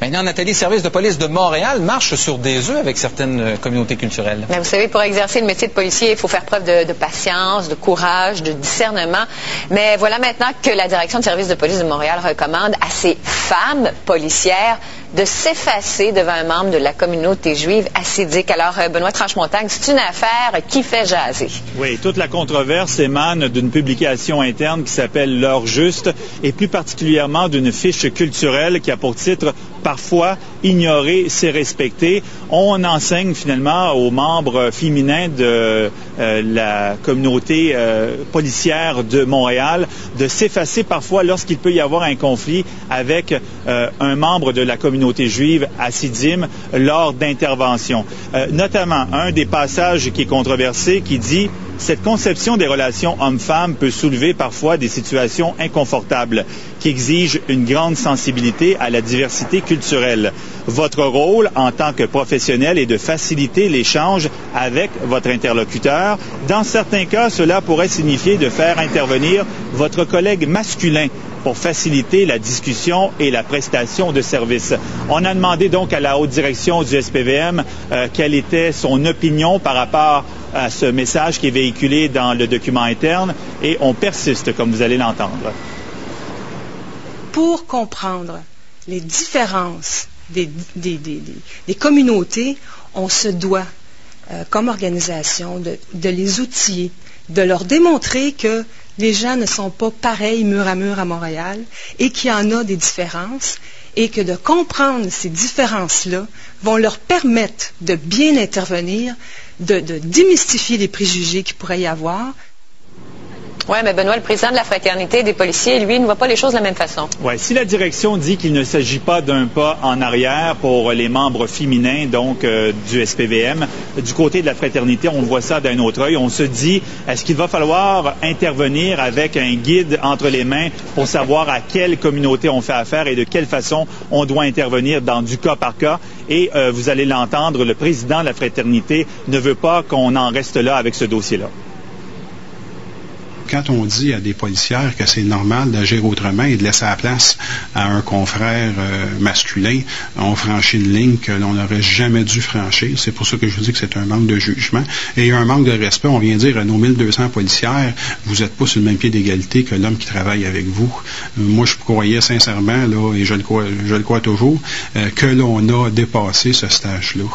Maintenant, Nathalie, service de police de Montréal marche sur des œufs avec certaines communautés culturelles. Mais vous savez, pour exercer le métier de policier, il faut faire preuve de patience, de courage, de discernement. Mais voilà maintenant que la direction de service de police de Montréal recommande à ces femmes policières de s'effacer devant un membre de la communauté juive hassidique. Alors, Benoît Tranche-Montagne, c'est une affaire qui fait jaser. Oui, toute la controverse émane d'une publication interne qui s'appelle L'heure juste et plus particulièrement d'une fiche culturelle qui a pour titre « Parfois, ignorer, c'est respecter ». On enseigne finalement aux membres féminins de la communauté policière de Montréal de s'effacer parfois lorsqu'il peut y avoir un conflit avec un membre de la communauté juive hassidim lors d'interventions. Notamment, un des passages qui est controversé qui dit « Cette conception des relations hommes-femmes peut soulever parfois des situations inconfortables qui exigent une grande sensibilité à la diversité culturelle. Votre rôle en tant que professionnel est de faciliter l'échange avec votre interlocuteur. Dans certains cas, cela pourrait signifier de faire intervenir votre collègue masculin pour faciliter la discussion et la prestation de services. » On a demandé donc à la haute direction du SPVM quelle était son opinion par rapport à ce message qui est véhiculé dans le document interne et on persiste, comme vous allez l'entendre. Pour comprendre les différences des communautés, on se doit, comme organisation, de les outiller, de leur démontrer que les gens ne sont pas pareils mur à Montréal et qu'il y en a des différences et que de comprendre ces différences-là vont leur permettre de bien intervenir, de démystifier les préjugés qu'il pourrait y avoir. Oui, mais Benoît, le président de la Fraternité des policiers, lui, ne voit pas les choses de la même façon. Oui, si la direction dit qu'il ne s'agit pas d'un pas en arrière pour les membres féminins, donc du SPVM, du côté de la Fraternité, on voit ça d'un autre œil. On se dit, est-ce qu'il va falloir intervenir avec un guide entre les mains pour savoir à quelle communauté on fait affaire et de quelle façon on doit intervenir dans du cas par cas? Et vous allez l'entendre, le président de la Fraternité ne veut pas qu'on en reste là avec ce dossier-là. Quand on dit à des policières que c'est normal d'agir autrement et de laisser la place à un confrère masculin, on franchit une ligne que l'on n'aurait jamais dû franchir. C'est pour ça que je vous dis que c'est un manque de jugement. Et un manque de respect, on vient dire à nos 1200 policières, vous n'êtes pas sur le même pied d'égalité que l'homme qui travaille avec vous. Moi, je croyais sincèrement, là, et je le crois toujours, que l'on a dépassé ce stage-là.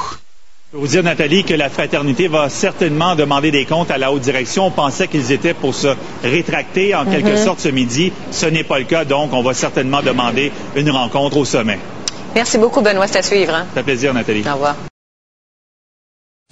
Je peux vous dire, Nathalie, que la Fraternité va certainement demander des comptes à la haute direction. On pensait qu'ils étaient pour se rétracter en quelque sorte ce midi. Ce n'est pas le cas, donc on va certainement demander une rencontre au sommet. Merci beaucoup, Benoît. C'est à suivre. Hein? Ça fait plaisir, Nathalie. Au revoir.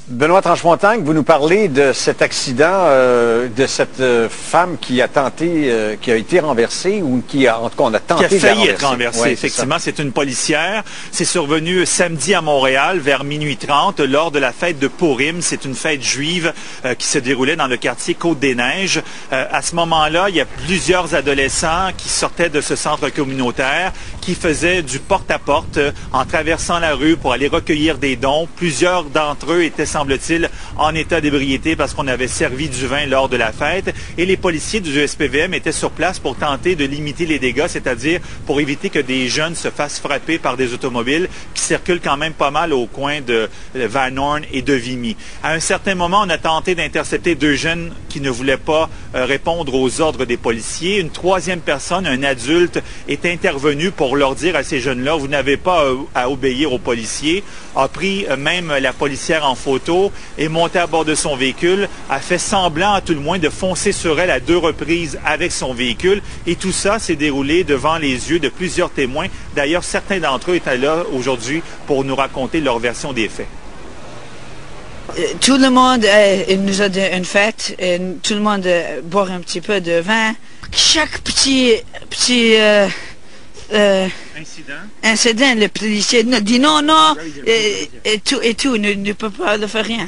Benoît Tranche-Montagne, vous nous parlez de cet accident, de cette femme qui a tenté, qui a été renversée ou qui a, en tout cas, on a tenté de la renverser. Qui a failli être renversée, ouais, effectivement. C'est une policière. C'est survenu samedi à Montréal vers minuit 30 lors de la fête de Purim. C'est une fête juive qui se déroulait dans le quartier Côte-des-Neiges. À ce moment-là, il y a plusieurs adolescents qui sortaient de ce centre communautaire, qui faisaient du porte-à-porte en traversant la rue pour aller recueillir des dons. Plusieurs d'entre eux étaient, semble-t-il, en état d'ébriété parce qu'on avait servi du vin lors de la fête. Et les policiers du SPVM étaient sur place pour tenter de limiter les dégâts, c'est-à-dire pour éviter que des jeunes se fassent frapper par des automobiles qui circulent quand même pas mal au coin de Van Horn et de Vimy. À un certain moment, on a tenté d'intercepter deux jeunes qui ne voulaient pas répondre aux ordres des policiers. Une troisième personne, un adulte, est intervenu pour leur dire à ces jeunes-là, vous n'avez pas à obéir aux policiers, a pris même la policière en photo est monté à bord de son véhicule, a fait semblant à tout le moins de foncer sur elle à 2 reprises avec son véhicule et tout ça s'est déroulé devant les yeux de plusieurs témoins. D'ailleurs, certains d'entre eux étaient là aujourd'hui pour nous raconter leur version des faits. Tout le monde nous a une fête, et tout le monde boit un petit peu de vin. Chaque petit incident, le policier dit non, et tout, ne peut pas le faire rien.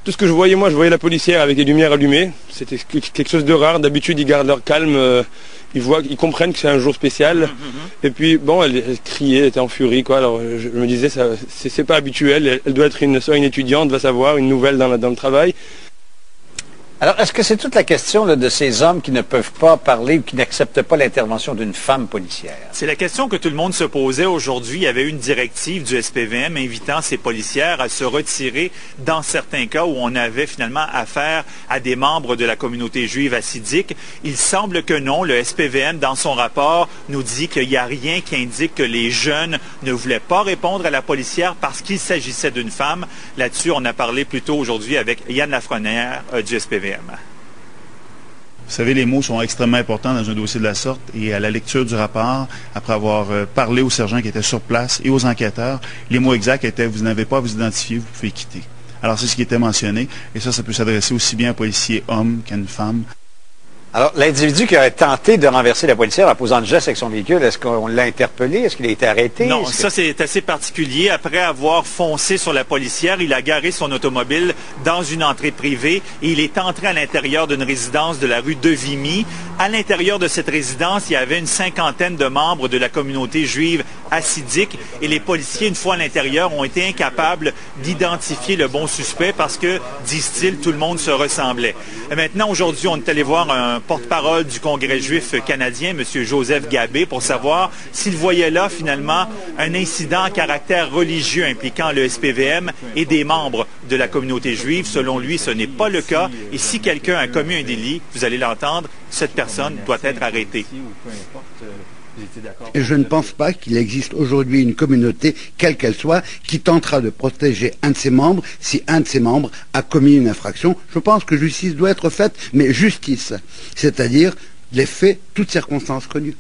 Tout ce que je voyais, moi, je voyais la policière avec les lumières allumées. C'était quelque chose de rare. D'habitude, ils gardent leur calme. Ils comprennent que c'est un jour spécial. Et puis, bon, elle criait, elle était en furie, quoi. Alors, je me disais, c'est pas habituel. Elle doit être soit une étudiante, va savoir, une nouvelle dans le travail. Alors, est-ce que c'est toute la question là, de ces hommes qui ne peuvent pas parler ou qui n'acceptent pas l'intervention d'une femme policière? C'est la question que tout le monde se posait aujourd'hui. Il y avait une directive du SPVM invitant ces policières à se retirer dans certains cas où on avait finalement affaire à des membres de la communauté juive hassidique. Il semble que non. Le SPVM, dans son rapport, nous dit qu'il n'y a rien qui indique que les jeunes ne voulaient pas répondre à la policière parce qu'il s'agissait d'une femme. Là-dessus, on a parlé plus tôt aujourd'hui avec Yann Lafrenière du SPVM. Vous savez, les mots sont extrêmement importants dans un dossier de la sorte et à la lecture du rapport, après avoir parlé aux sergents qui étaient sur place et aux enquêteurs, les mots exacts étaient « vous n'avez pas à vous identifier, vous pouvez quitter ». Alors c'est ce qui était mentionné et ça peut s'adresser aussi bien à un policier homme qu'à une femme. Alors, l'individu qui aurait tenté de renverser la policière en posant le geste avec son véhicule, est-ce qu'on l'a interpellé? Est-ce qu'il a été arrêté? Non, ça c'est assez particulier. Après avoir foncé sur la policière, il a garé son automobile dans une entrée privée et il est entré à l'intérieur d'une résidence de la rue de Vimy. À l'intérieur de cette résidence, il y avait une cinquantaine de membres de la communauté juive hassidique et les policiers, une fois à l'intérieur, ont été incapables d'identifier le bon suspect parce que, disent-ils, tout le monde se ressemblait. Et maintenant, aujourd'hui, on est allé voir un porte-parole du Congrès juif canadien, M. Joseph Gabé, pour savoir s'il voyait là, finalement, un incident à caractère religieux impliquant le SPVM et des membres de la communauté juive. Selon lui, ce n'est pas le cas. Et si quelqu'un a commis un délit, vous allez l'entendre, cette personne doit être arrêtée. Et je ne pense pas qu'il existe aujourd'hui une communauté, quelle qu'elle soit, qui tentera de protéger un de ses membres si un de ses membres a commis une infraction. Je pense que justice doit être faite, mais justice, c'est-à-dire les faits, toutes circonstances connues.